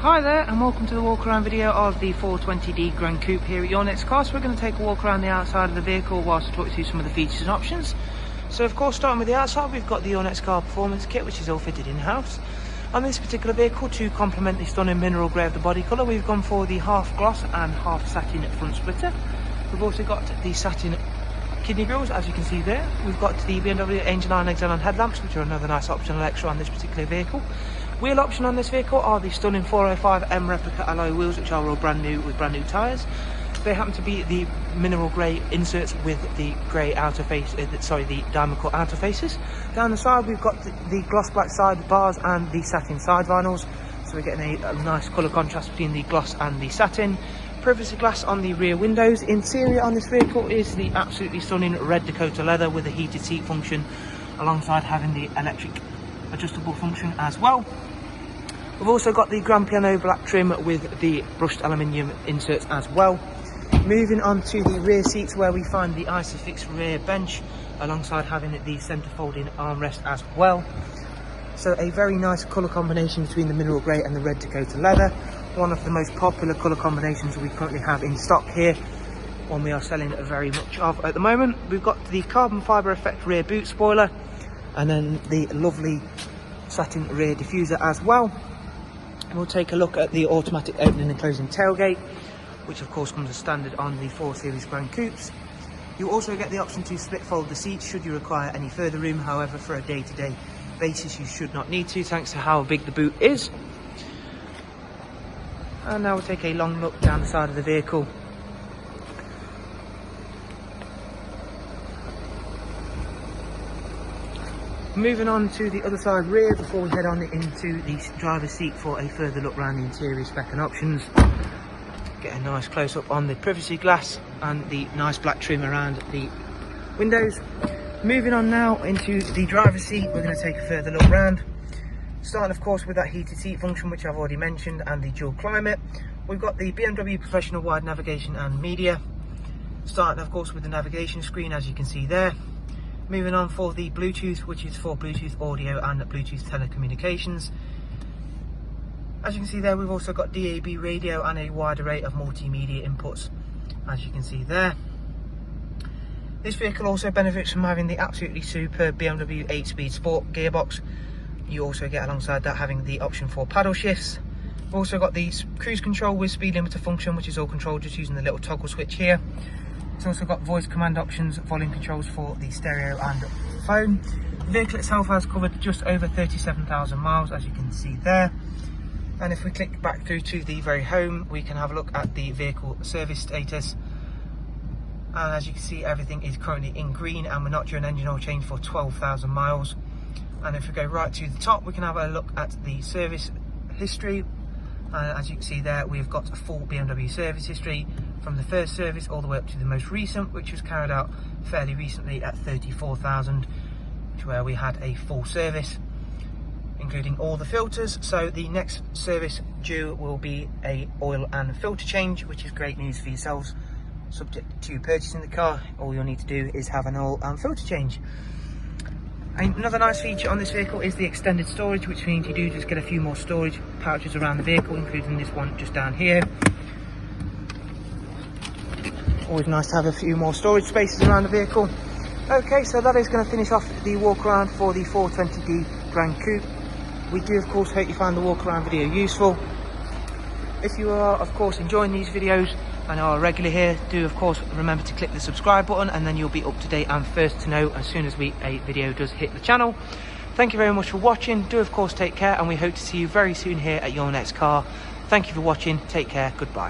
Hi there and welcome to the walk around video of the 420D GRAN Coupe here at Your Next Car. So we're going to take a walk around the outside of the vehicle whilst I talk you through some of the features and options. So of course, starting with the outside, we've got the Your Next Car Performance Kit, which is all fitted in-house. On this particular vehicle, to complement the stunning mineral grey of the body colour, we've gone for the half gloss and half satin front splitter. We've also got the satin kidney grills, as you can see there. We've got the BMW Angel Eye Xenon headlamps, which are another nice optional extra on this particular vehicle. Wheel option on this vehicle are the stunning 405M replica alloy wheels, which are all brand new with brand new tyres. They happen to be the mineral grey inserts with the grey outer face, the diamond cut outer faces. Down the side we've got the gloss black side bars and the satin side vinyls, so we're getting a nice colour contrast between the gloss and the satin. Privacy glass on the rear windows. Interior on this vehicle is the absolutely stunning red Dakota leather with a heated seat function, alongside having the electric adjustable function as well. We've also got the Grand Piano black trim with the brushed aluminium inserts as well. Moving on to the rear seats, where we find the Isofix rear bench, alongside having the centre folding armrest as well. So a very nice colour combination between the mineral grey and the red Dakota leather. One of the most popular colour combinations we currently have in stock here, one we are selling very much of at the moment. We've got the carbon fibre effect rear boot spoiler, and then the lovely satin rear diffuser as well. We'll take a look at the automatic opening and closing tailgate, which of course comes as standard on the 4 Series GRAN Coupes. You also get the option to split fold the seats should you require any further room. However, for a day-to-day basis you should not need to, thanks to how big the boot is. And now we'll take a long look down the side of the vehicle. Moving on to the other side rear before we head on into the driver's seat for a further look around the interior spec and options. Get a nice close up on the privacy glass and the nice black trim around the windows. Moving on now into the driver's seat, we're going to take a further look around. Starting of course with that heated seat function, which I've already mentioned, and the dual climate. We've got the BMW Professional Wide Navigation and Media. Starting of course with the navigation screen, as you can see there. Moving on for the Bluetooth, which is for Bluetooth audio and Bluetooth telecommunications. As you can see there, we've also got DAB radio and a wide array of multimedia inputs, as you can see there. This vehicle also benefits from having the absolutely superb BMW 8-speed Sport gearbox. You also get alongside that having the option for paddle shifts. We've also got the cruise control with speed limiter function, which is all controlled just using the little toggle switch here. It's also got voice command options, volume controls for the stereo and phone. The vehicle itself has covered just over 37,000 miles, as you can see there. And if we click back through to the very home, we can have a look at the vehicle service status. And as you can see, everything is currently in green, and we're not due an engine oil change for 12,000 miles. And if we go right to the top, we can have a look at the service history. As you can see there, we've got a full BMW service history from the first service all the way up to the most recent, which was carried out fairly recently at 34,000, where we had a full service, including all the filters. So the next service due will be a oil and filter change, which is great news for yourselves. Subject to purchasing the car, all you'll need to do is have an oil and filter change. Another nice feature on this vehicle is the extended storage, which means you do just get a few more storage pouches around the vehicle, including this one just down here. Always nice to have a few more storage spaces around the vehicle. Okay, so that is going to finish off the walk around for the 420D GRAN Coupe. We do of course hope you found the walk around video useful. If you are of course enjoying these videos and are regular here, do of course remember to click the subscribe button, and then you'll be up to date and first to know as soon as a video does hit the channel. Thank you very much for watching. Do of course take care, and we hope to see you very soon here at Your Next Car. Thank you for watching. Take care. Goodbye.